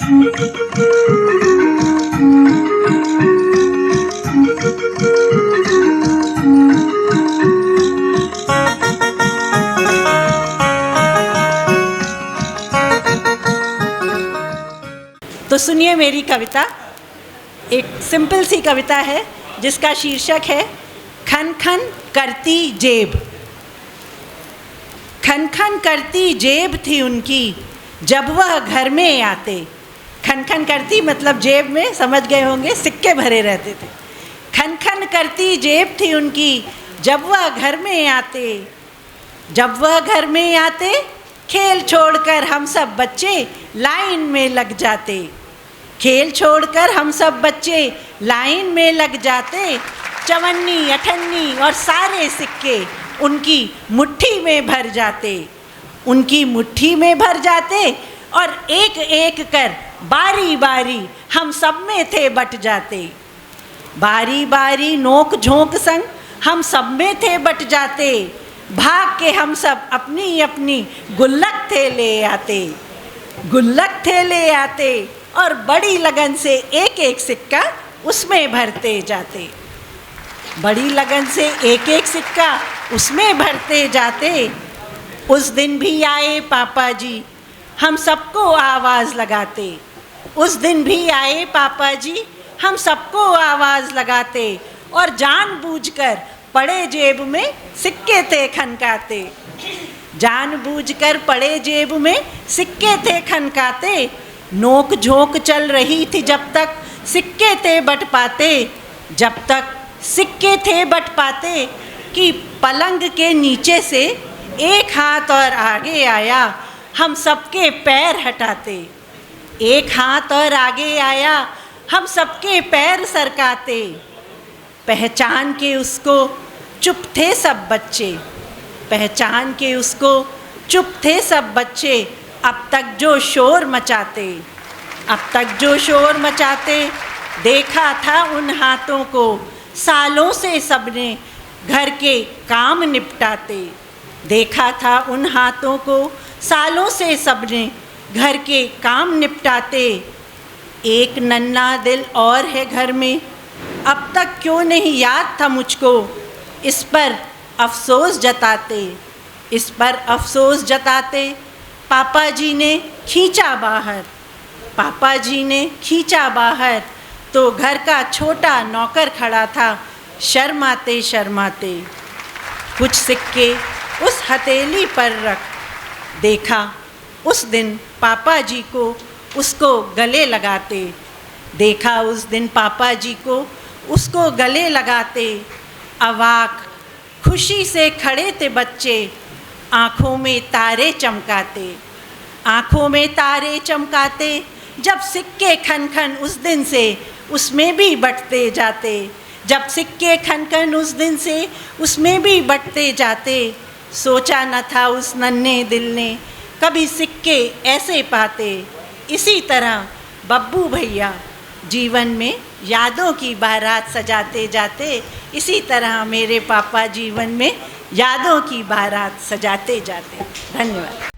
तो सुनिए मेरी कविता। एक सिंपल सी कविता है जिसका शीर्षक है खन खन करती जेब। खन खन करती जेब थी उनकी जब वह घर में आते। खन खन करती मतलब जेब में, समझ गए होंगे, सिक्के भरे रहते थे। खन खन करती जेब थी उनकी जब वह घर में आते। जब वह घर में आते खेल छोड़कर हम सब बच्चे लाइन में लग जाते। खेल छोड़कर हम सब बच्चे लाइन में लग जाते। चवन्नी अठन्नी और सारे सिक्के उनकी मुट्ठी में भर जाते। उनकी मुट्ठी में भर जाते और एक एक कर बारी बारी हम सब में थे बट जाते। बारी बारी नोक झोंक संग हम सब में थे बट जाते। भाग के हम सब अपनी अपनी गुल्लक थे ले आते। गुल्लक थे ले आते और बड़ी लगन से एक एक सिक्का उसमें भरते जाते। बड़ी लगन से एक एक सिक्का उसमें भरते जाते। उस दिन भी आए पापा जी हम सबको आवाज़ लगाते। उस दिन भी आए पापा जी हम सबको आवाज़ लगाते और जानबूझकर पड़े जेब में सिक्के थे खनकाते। जानबूझकर पड़े जेब में सिक्के थे खनकाते। नोक झोंक चल रही थी जब तक सिक्के थे बट पाते। जब तक सिक्के थे बट पाते कि पलंग के नीचे से एक हाथ और आगे आया हम सबके पैर हटाते। एक हाथ और आगे आया हम सबके पैर सरकाते। पहचान के उसको चुप थे सब बच्चे। पहचान के उसको चुप थे सब बच्चे। अब तक जो शोर मचाते, अब तक जो शोर मचाते। देखा था उन हाथों को सालों से सबने घर के काम निपटाते। देखा था उन हाथों को सालों से सबने घर के काम निपटाते। एक नन्हा दिल और है घर में अब तक क्यों नहीं याद था मुझको। इस पर अफसोस जताते, इस पर अफसोस जताते। पापा जी ने खींचा बाहर, पापा जी ने खींचा बाहर तो घर का छोटा नौकर खड़ा था शर्माते शर्माते। कुछ सिक्के उस हथेली पर रख देखा उस दिन पापा जी को उसको गले लगाते। देखा उस दिन पापा जी को उसको गले लगाते। अवाक खुशी से खड़े थे बच्चे आँखों में तारे चमकाते। आँखों में तारे चमकाते जब सिक्के खन खन उस दिन से उसमें भी बटते जाते। जब सिक्के खन खन उस दिन से उसमें भी बटते जाते। सोचा न था उस नन्हे दिल ने कभी सिक्के ऐसे पाते। इसी तरह बब्बू भैया जीवन में यादों की बारात सजाते जाते। इसी तरह मेरे पापा जीवन में यादों की बारात सजाते जाते। धन्यवाद।